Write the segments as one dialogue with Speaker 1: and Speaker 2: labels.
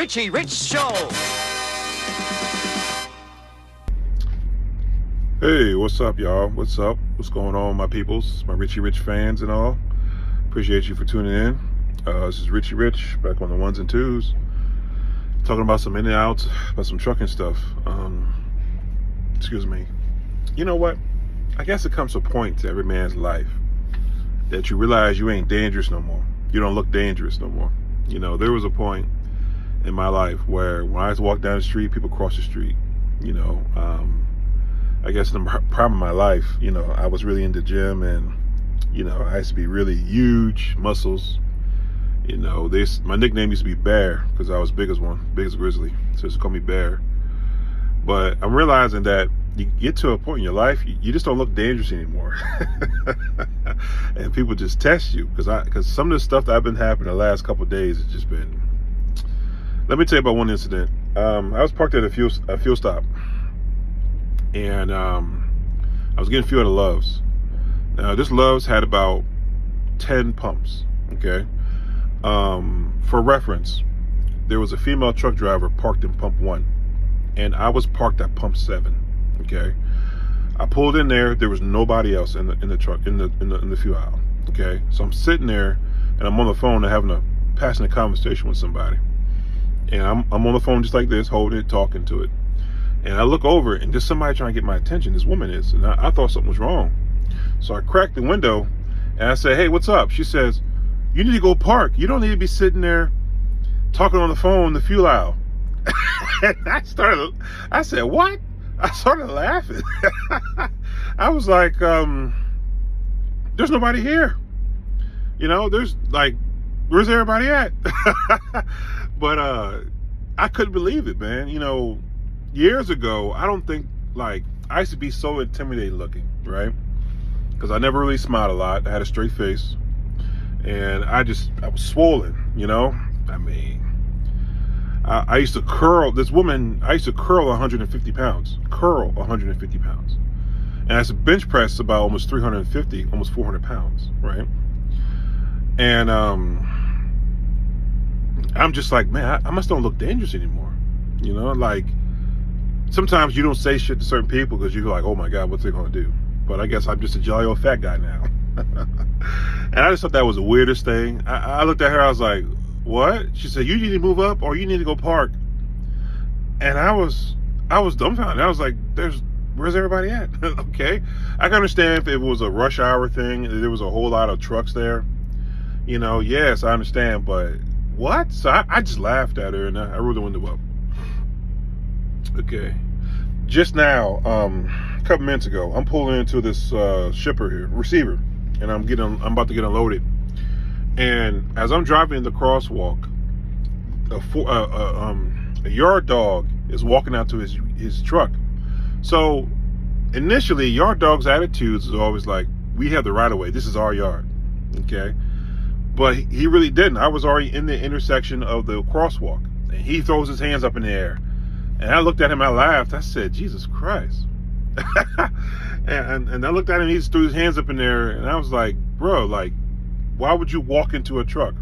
Speaker 1: Richie Rich Show.
Speaker 2: Hey, what's up, y'all? What's up? What's going on, my peoples, my Richie Rich fans and all? Appreciate you for tuning in. This is Richie Rich, back on the ones and twos, talking about some in and outs, about some trucking stuff. Excuse me. You know what? I guess it comes to a point to every man's life that you realize you ain't dangerous no more. You don't look dangerous no more. You know, there was a point in my life where when I was walking down the street, people cross the street. You know, I guess the prime of my life, you know, I was really into gym, and, you know, I used to be really huge, muscles. You know, my nickname used to be Bear because I was big as grizzly. So they call me Bear. But I'm realizing that you get to a point in your life, you just don't look dangerous anymore. And people just test you because some of the stuff that I've been happening the last couple of days has just been. Let me tell you about one incident. I was parked at a fuel stop, and I was getting fuel at a Love's. Now this Love's had about 10 pumps. Okay. For reference, there was a female truck driver parked in pump 1, and I was parked at pump 7. Okay, I pulled in there. There was nobody else in the truck in the fuel aisle. Okay, so I'm sitting there and I'm on the phone and having a passionate conversation with somebody, and I'm on the phone just like this, holding it, talking to it, and I look over and there's somebody trying to get my attention. This woman is, and I thought something was wrong, so I cracked the window and I said, "Hey, what's up?" She says, "You need to go park. You don't need to be sitting there talking on the phone in the fuel aisle." And I said, "What?" I started laughing. I was like, there's nobody here. You know, there's like, where's everybody at? But I couldn't believe it, man. You know, years ago, I don't think, like, I used to be so intimidating looking, right? Because I never really smiled a lot. I had a straight face. And I was swollen, you know? I mean, I used to curl, this woman, I used to curl 150 pounds. And I used to bench press about almost 350, almost 400 pounds, right? And I'm just like, man, I must don't look dangerous anymore. You know, like, sometimes you don't say shit to certain people because you're like, oh my God, what's they gonna do? But I guess I'm just a jolly old fat guy now. And I just thought that was the weirdest thing. I looked at her, I was like, what? She said, you need to move up or you need to go park. And I was dumbfounded. I was like, where's everybody at? Okay. I can understand if it was a rush hour thing, there was a whole lot of trucks there. You know, yes, I understand, but what? So I just laughed at her and I rolled the window up. Okay. Just now, a couple minutes ago, I'm pulling into this receiver, and I'm about to get unloaded. And as I'm driving in the crosswalk, a yard dog is walking out to his truck. So initially, yard dog's attitudes is always like, we have the right of way. This is our yard. Okay. But he really didn't. I was already in the intersection of the crosswalk, and he throws his hands up in the air. And I looked at him, I laughed. I said, Jesus Christ. and I looked at him, he just threw his hands up in there, and I was like, bro, like, why would you walk into a truck?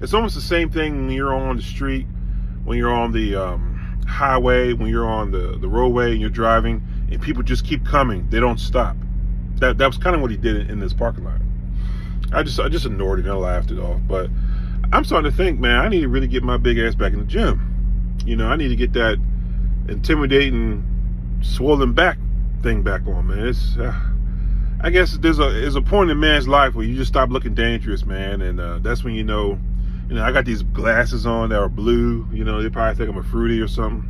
Speaker 2: It's almost the same thing when you're on the street, when you're on the highway, when you're on the roadway and you're driving, and people just keep coming. They don't stop. That was kind of what he did in this parking lot. I just ignored it and I laughed it off. But I'm starting to think, man, I need to really get my big ass back in the gym. You know, I need to get that intimidating, swollen back thing back on, man. It's I guess there's a point in man's life where you just stop looking dangerous, man, and that's when you know, I got these glasses on that are blue. You know, they probably think I'm a fruity or something.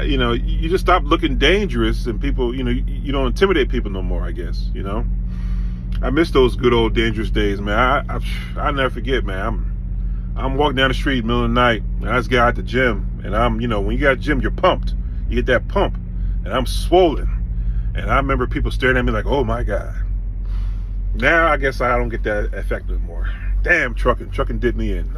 Speaker 2: You know, you just stop looking dangerous, and people, you know, you don't intimidate people no more, I guess. You know, I miss those good old dangerous days, man. I never forget, man. I'm walking down the street in the middle of the night, and I just got out the gym, and you know, when you got a gym, you're pumped. You get that pump, and I'm swollen. And I remember people staring at me like, oh my God. Now I guess I don't get that effect anymore. Damn, trucking did me in.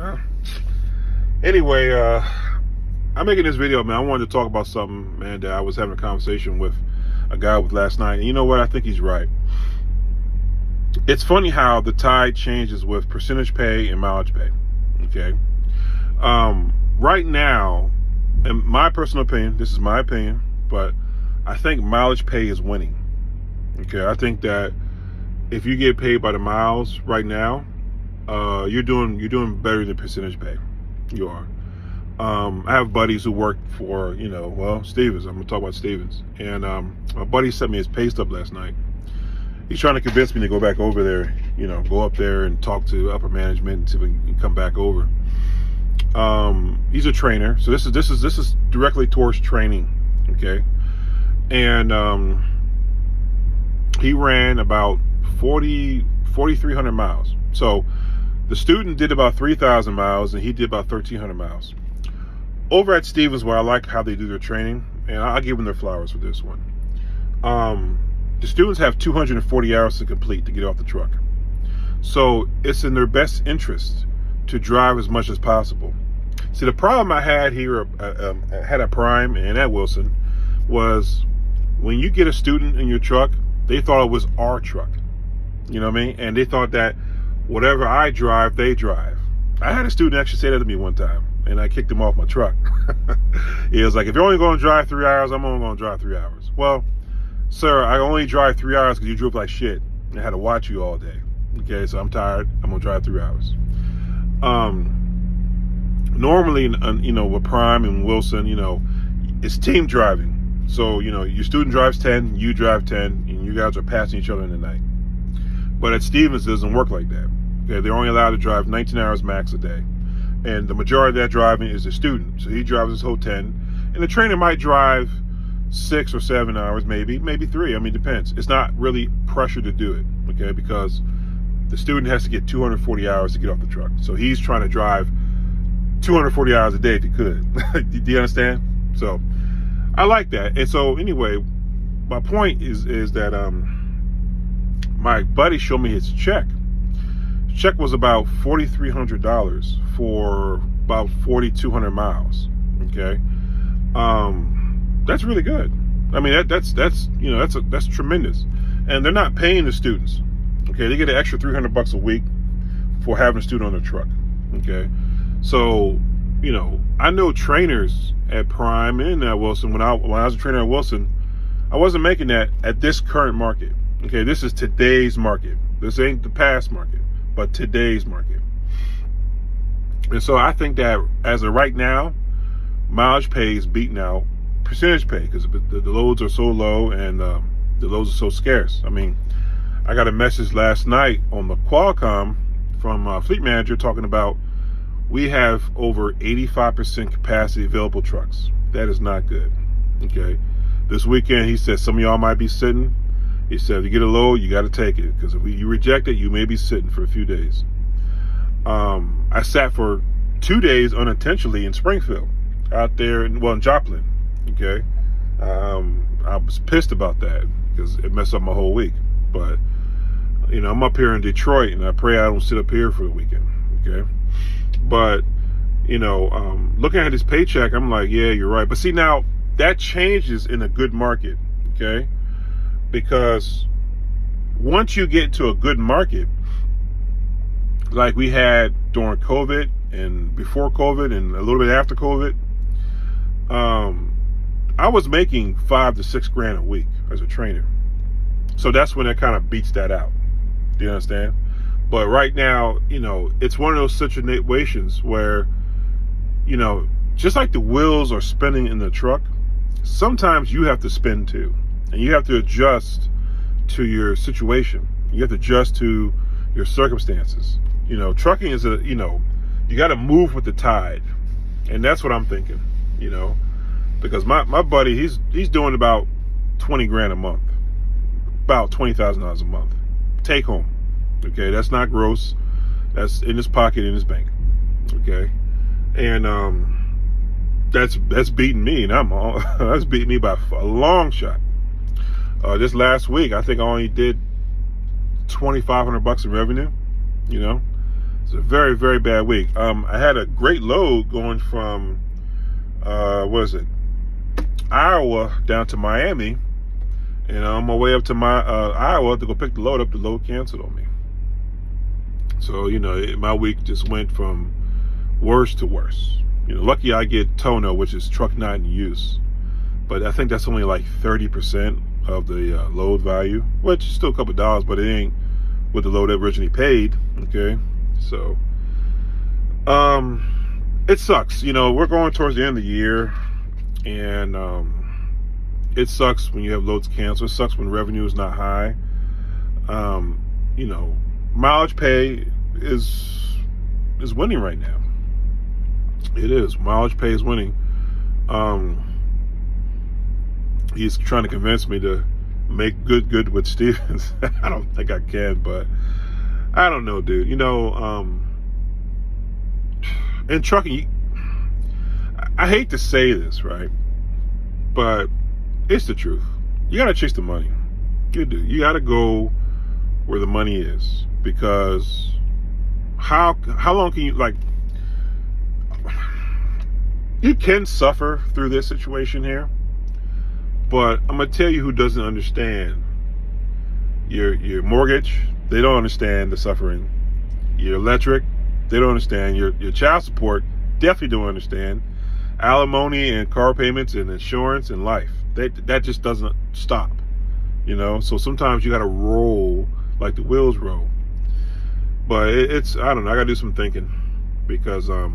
Speaker 2: Anyway, I'm making this video, man. I wanted to talk about something, man, that I was having a conversation with a guy with last night. And you know what? I think he's right. It's funny how the tide changes with percentage pay and mileage pay. Okay. right now, in my personal opinion, this is my opinion, but I think mileage pay is winning. Okay, I think that if you get paid by the miles right now, you're doing better than percentage pay. You are. I have buddies who work for, Stevens. I'm gonna talk about Stevens, and my buddy sent me his pay stub last night. He's trying to convince me to go back over there, go up there and talk to upper management and see if we can come back over. He's a trainer, so this is directly towards training, okay? And he ran about 4,300 miles. So the student did about 3,000 miles, and he did about 1,300 miles. Over at Stevens, where I like how they do their training, and I'll give them their flowers for this one. The students have 240 hours to complete to get off the truck. So it's in their best interest to drive as much as possible. See, the problem I had here, had at Prime and at Wilson, was when you get a student in your truck, they thought it was our truck. You know what I mean? And they thought that whatever I drive, they drive. I had a student actually say that to me one time, and I kicked him off my truck. He was like, if you're only going to drive 3 hours, I'm only going to drive 3 hours. Well, sir, I only drive 3 hours because you drove like shit and I had to watch you all day. Okay, so I'm tired. I'm going to drive 3 hours. Normally, with Prime and Wilson, it's team driving. So, your student drives 10, you drive 10, and you guys are passing each other in the night. But at Stevens, it doesn't work like that. Okay, they're only allowed to drive 19 hours max a day. And the majority of that driving is the student. So he drives his whole 10. And the trainer might drive 6 or 7 hours, maybe 3. I mean, depends. It's not really pressure to do it, okay, because the student has to get 240 hours to get off the truck. So he's trying to drive 240 hours a day if he could. Do you understand? So I like that. And so anyway, my point is that my buddy showed me his check. His check was about $4,300 for about 4,200 miles. Okay, that's really good. I mean, that's tremendous. And they're not paying the students. Okay, they get an extra $300 a week for having a student on their truck. Okay, so I know trainers at Prime and at Wilson. When I was a trainer at Wilson, I wasn't making that at this current market. Okay, this is today's market. This ain't the past market, but today's market. And so I think that as of right now, mileage pay is beating out percentage pay because the loads are so low and the loads are so scarce. I mean, I got a message last night on the Qualcomm from Fleet Manager talking about we have over 85% capacity available trucks. That is not good. Okay, this weekend he said some of y'all might be sitting. He said if you get a load, you got to take it because if you reject it, you may be sitting for a few days. I sat for 2 days unintentionally in Springfield, out there in Joplin. Okay, I was pissed about that because it messed up my whole week. But I'm up here in Detroit, and I pray I don't sit up here for the weekend. Okay, but looking at his paycheck, I'm like, yeah, you're right. But see, now that changes in a good market. Okay, because once you get to a good market, like we had during COVID and before COVID and a little bit after COVID, I was making $5 to $6 grand a week as a trainer. So that's when it kind of beats that out. Do you understand? But right now, it's one of those situations where, just like the wheels are spinning in the truck, sometimes you have to spin too. And you have to adjust to your situation. You have to adjust to your circumstances. Trucking is you got to move with the tide. And that's what I'm thinking, because my buddy, he's doing about 20 grand a month, about $20,000 a month, take home. Okay, that's not gross. That's in his pocket, in his bank. Okay, and that's beating me, and that's beating me by a long shot. This last week, I think I only did $2,500 in revenue. It's a very, very bad week. I had a great load going from Iowa down to Miami, and on my way up to Iowa to go pick the load up, the load canceled on me. So my week just went from worse to worse. Lucky I get tono, which is truck not in use, but I think that's only like 30% of the load value, which is still a couple dollars, but it ain't what the load originally paid. Okay, so it sucks. We're going towards the end of the year, and it sucks when you have loads canceled. It sucks when revenue is not high. Mileage pay is winning right now. It is. Mileage pay is winning. He's trying to convince me to make good with Stevens. I don't think I can, but I don't know, dude. In trucking, I hate to say this, right? But it's the truth. You gotta chase the money. You do. You gotta go where the money is, because how long can you, like, you can suffer through this situation here, but I'm gonna tell you who doesn't understand. Your mortgage, they don't understand the suffering. Your electric, they don't understand. Your child support, definitely don't understand. Alimony and car payments and insurance and life, that just doesn't stop. So sometimes you gotta roll like the wheels roll. But it's, I don't know, I gotta do some thinking, because I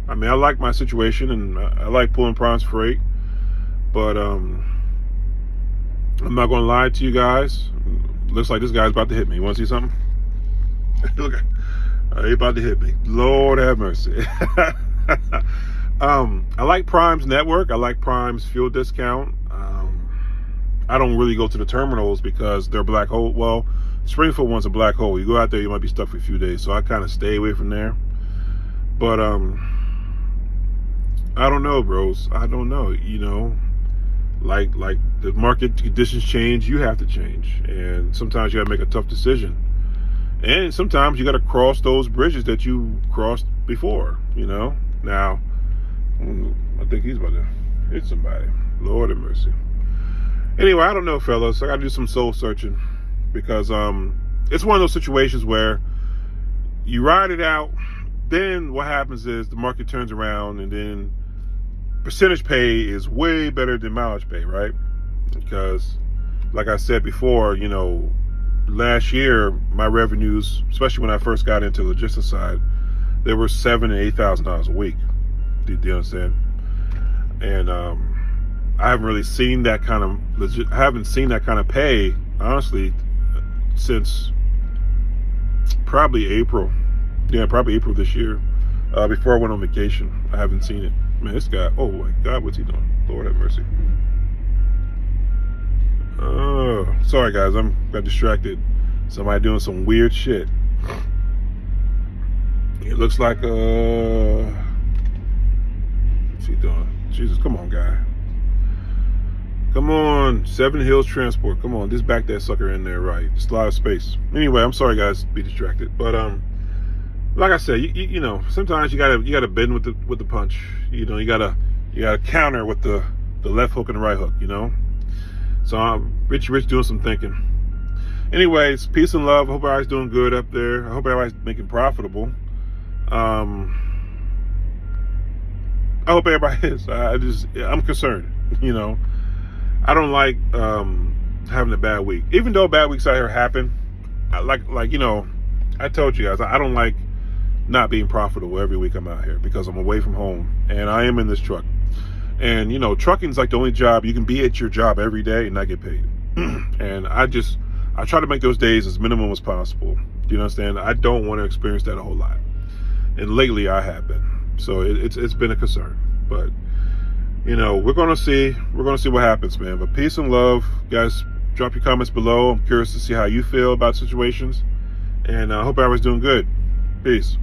Speaker 2: like my situation, and I like pulling Prime's freight, but I'm not gonna lie to you guys. Looks like this guy's about to hit me. You wanna see something? Look, he's about to hit me. Lord have mercy. I like Prime's network. I like Prime's fuel discount. I don't really go to the terminals because they're black hole. Well, Springfield one's a black hole. You go out there, you might be stuck for a few days. So I kind of stay away from there. But I don't know, bros. I don't know. Like the market conditions change, you have to change, and sometimes you got to make a tough decision. And sometimes you got to cross those bridges that you crossed before. Now, I think he's about to hit somebody. Lord have mercy. Anyway, I don't know, fellas. I got to do some soul searching, because it's one of those situations where you ride it out. Then what happens is the market turns around, and then percentage pay is way better than mileage pay, right? Because, like I said before, last year my revenues, especially when I first got into the logistics side, they were $7,000 and $8,000 a week. Do you understand? And I haven't really seen that kind of pay, honestly, since probably April. Yeah, probably April this year. Before I went on vacation, I haven't seen it. Man, this guy, oh my God, what's he doing? Lord have mercy. Oh, sorry guys, got distracted. Somebody doing some weird shit. It looks like, what's he doing? Jesus, come on, guy. Come on, Seven Hills Transport. Come on, just back that sucker in there, right? Just a lot of space. Anyway, I'm sorry guys, be distracted. But like I said, you sometimes you gotta bend with the punch. You gotta counter with the left hook and the right hook. So Rich doing some thinking. Anyways, peace and love. I hope everybody's doing good up there. I hope everybody's making profitable. I hope everybody is. I'm concerned. I don't like having a bad week. Even though bad weeks out here happen, I told you guys, I don't like not being profitable every week I'm out here, because I'm away from home and I am in this truck. And trucking's like the only job you can be at your job every day and not get paid. And I try to make those days as minimum as possible. Do you understand? I don't want to experience that a whole lot. And lately I have been. So it's been a concern. But we're gonna see what happens, man. But peace and love, guys. Drop your comments below. I'm curious to see how you feel about situations, and I hope everybody's doing good. Peace.